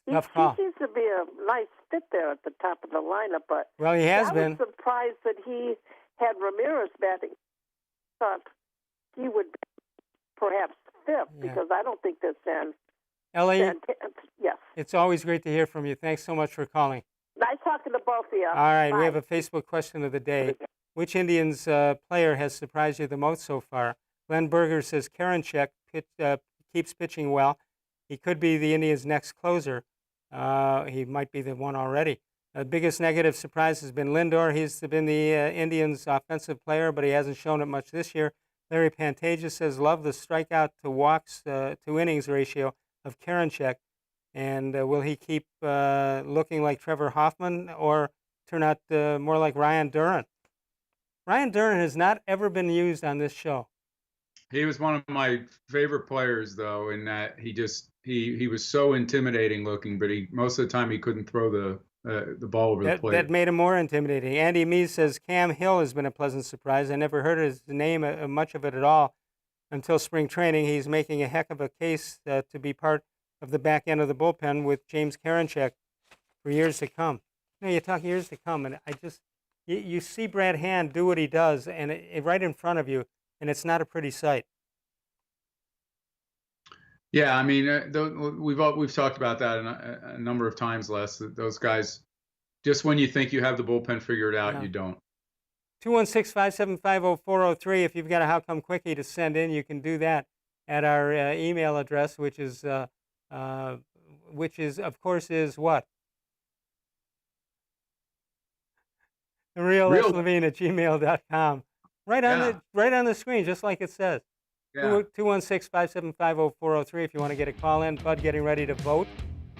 He seems to be a nice fit there at the top of the lineup, but he has been. I was surprised that he had Ramirez batting. Thought he would be perhaps fifth, because I don't think that's Ellie, yes. It's always great to hear from you. Thanks so much for calling. Nice talking to both of you. All right, Bye. we have a Facebook question of the day. Which Indians player has surprised you the most so far? Glenn Berger says Karinchak keeps pitching well. He could be the Indians' next closer. He might be the one already. The biggest negative surprise has been Lindor. He's been the Indians' offensive player, but he hasn't shown it much this year. Larry Pantages says, love the strikeout to walks to innings ratio of Karinchak. And will he keep looking like Trevor Hoffman or turn out more like Ryan Duran? Ryan Duran has not ever been used on this show. He was one of my favorite players, though, in that he was so intimidating looking, but most of the time he couldn't throw the ball over the plate. That made him more intimidating. Andy Meese says Cam Hill has been a pleasant surprise. I never heard his name, much of it at all, until spring training. He's making a heck of a case to be part of the back end of the bullpen with James Karinchak for years to come. You talk years to come, and you see Brad Hand do what he does, and right in front of you, and it's not a pretty sight. Yeah, I mean, we've talked about that a number of times, Les. That those guys, just when you think you have the bullpen figured out, Yeah. you don't. 216-575-0403. If you've got a How Come Quickie to send in, you can do that at our email address, which is of course, is what? RealLesLevine@gmail.com. Right on the screen, just like it says. Yeah. 216-575-0403 if you want to get a call in. Bud getting ready to vote.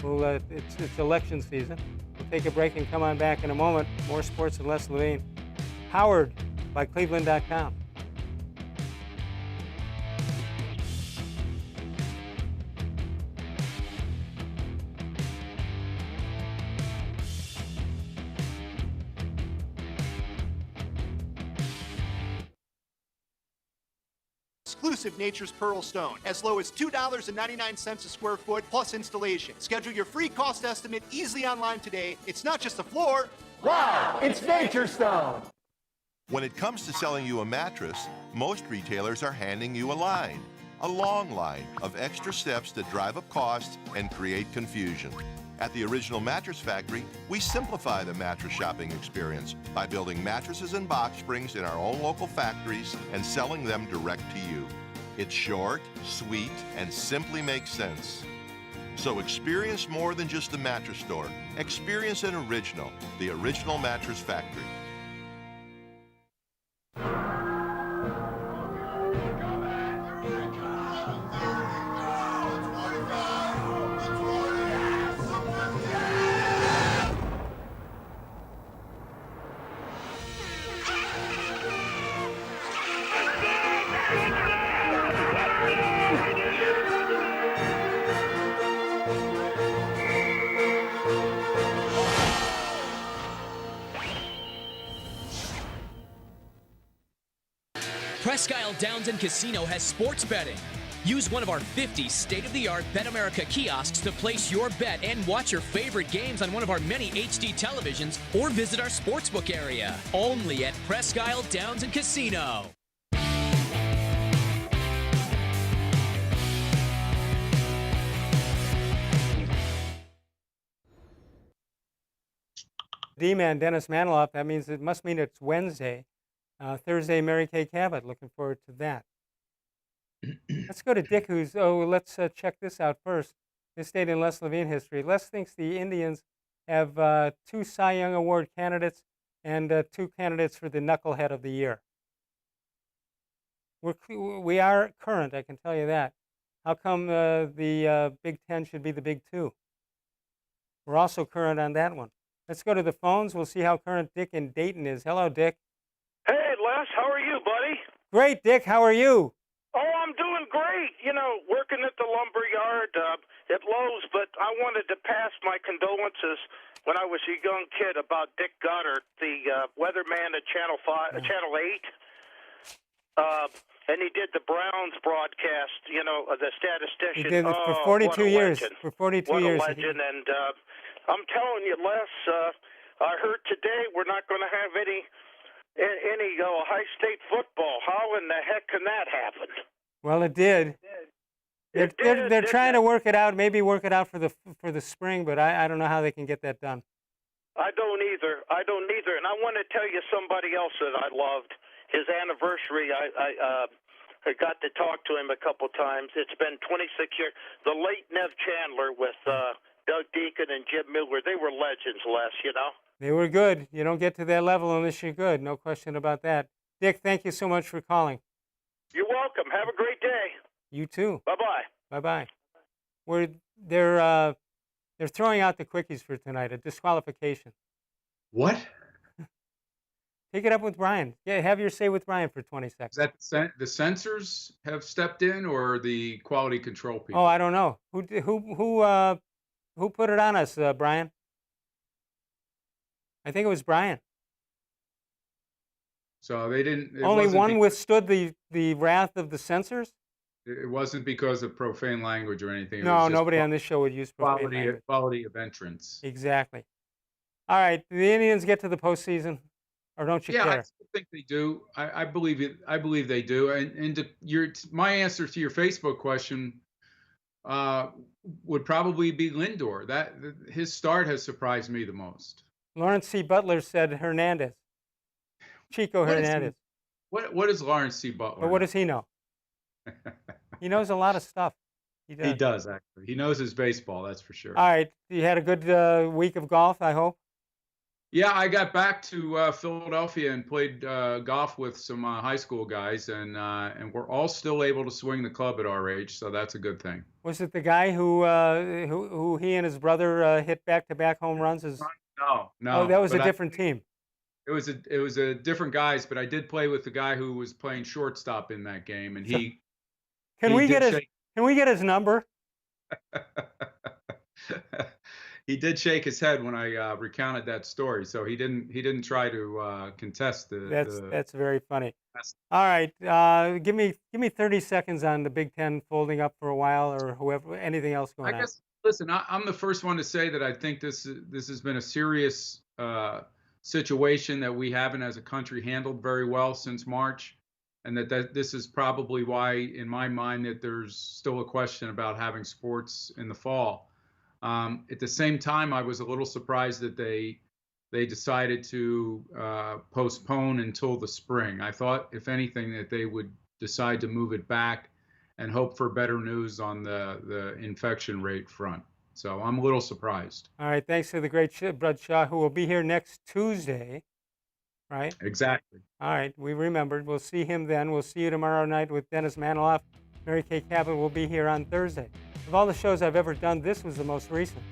It's election season. We'll take a break and come on back in a moment. More sports with Les Levine. Powered by cleveland.com. Exclusive Nature's Pearl Stone, as low as $2.99 a square foot plus installation. Schedule your free cost estimate easily online today. It's not just a floor. Wow, it's Nature Stone. When it comes to selling you a mattress, most retailers are handing you a line, a long line of extra steps that drive up costs and create confusion. At the Original Mattress Factory, we simplify the mattress shopping experience by building mattresses and box springs in our own local factories and selling them direct to you. It's short, sweet, and simply makes sense. So experience more than just a mattress store. Experience an original, the Original Mattress Factory. Presque Isle Downs and Casino has sports betting. Use one of our 50 state-of-the-art Bet America kiosks to place your bet and watch your favorite games on one of our many HD televisions or visit our sportsbook area. Only at Presque Isle Downs and Casino. D-Man, Dennis Maniloff. That means it must mean it's Wednesday. Thursday, Mary Kay Cabot. Looking forward to that. Let's go to Dick, let's check this out first. This date in Les Levine history. Les thinks the Indians have 2 Cy Young Award candidates and 2 candidates for the Knucklehead of the Year. We are current, I can tell you that. How come the Big Ten should be the Big Two? We're also current on that one. Let's go to the phones. We'll see how current Dick in Dayton is. Hello, Dick. Hey, Les, how are you, buddy? Great, Dick. How are you? Oh, I'm doing great. You know, working at the lumber yard at Lowe's, but I wanted to pass my condolences when I was a young kid about Dick Goddard, the weatherman at Channel 8. And he did the Browns broadcast, you know, the statistician. He did it for 42 years. Legend. For 42 what years. What a legend. And I'm telling you, Les, I heard today we're not going to have any high state football. How in the heck can that happen? Well, it did. They're trying to work it out. Maybe work it out for the spring, but I don't know how they can get that done. I don't either. And I want to tell you somebody else that I loved. His anniversary, I got to talk to him a couple times. It's been 26 years. The late Nev Chandler with Doug Deacon and Jim Miller. They were legends, Les, you know. They were good. You don't get to their level unless you're good. No question about that. Dick, thank you so much for calling. You're welcome. Have a great day. You too. Bye-bye. Bye-bye. They're throwing out the quickies for tonight, a disqualification. What? Take it up with Brian. Yeah, have your say with Brian for 20 seconds. Is that the censors have stepped in, or the quality control people? Oh, I don't know. Who put it on us, Brian? I think it was Brian. So they didn't. Only one withstood the wrath of the censors? It wasn't because of profane language or anything. No, nobody on this show would use profane language. Quality of entrance. Exactly. All right, do the Indians get to the postseason, or don't you care? I still think they do. I believe it. I believe they do. And my answer to your Facebook question would probably be Lindor. His start has surprised me the most. Lawrence C. Butler said Hernandez. Chico Hernandez. What is Lawrence C. Butler? But what does he know? He knows a lot of stuff. He does, actually. He knows his baseball, that's for sure. All right. You had a good week of golf, I hope? Yeah, I got back to Philadelphia and played golf with some high school guys, and we're all still able to swing the club at our age, so that's a good thing. Was it the guy who he and his brother hit back-to-back home runs? No. Oh, that was a different team. It was a different guys, but I did play with the guy who was playing shortstop in that game, and he. Can we get his number? He did shake his head when I recounted that story, so he didn't try to contest the. That's very funny. All right, give me 30 seconds on the Big Ten folding up for a while, or whoever, anything else going on. I guess. Listen, I'm the first one to say that I think this has been a serious situation that we haven't, as a country, handled very well since March, and that this is probably why, in my mind, that there's still a question about having sports in the fall. At the same time, I was a little surprised that they decided to postpone until the spring. I thought, if anything, that they would decide to move it back and hope for better news on the infection rate front. So I'm a little surprised. All right, thanks to the great Bud Shaw, who will be here next Tuesday, right? Exactly. All right, we remembered. We'll see him then. We'll see you tomorrow night with Dennis Maniloff. Mary Kay Cabot will be here on Thursday. Of all the shows I've ever done, this was the most recent.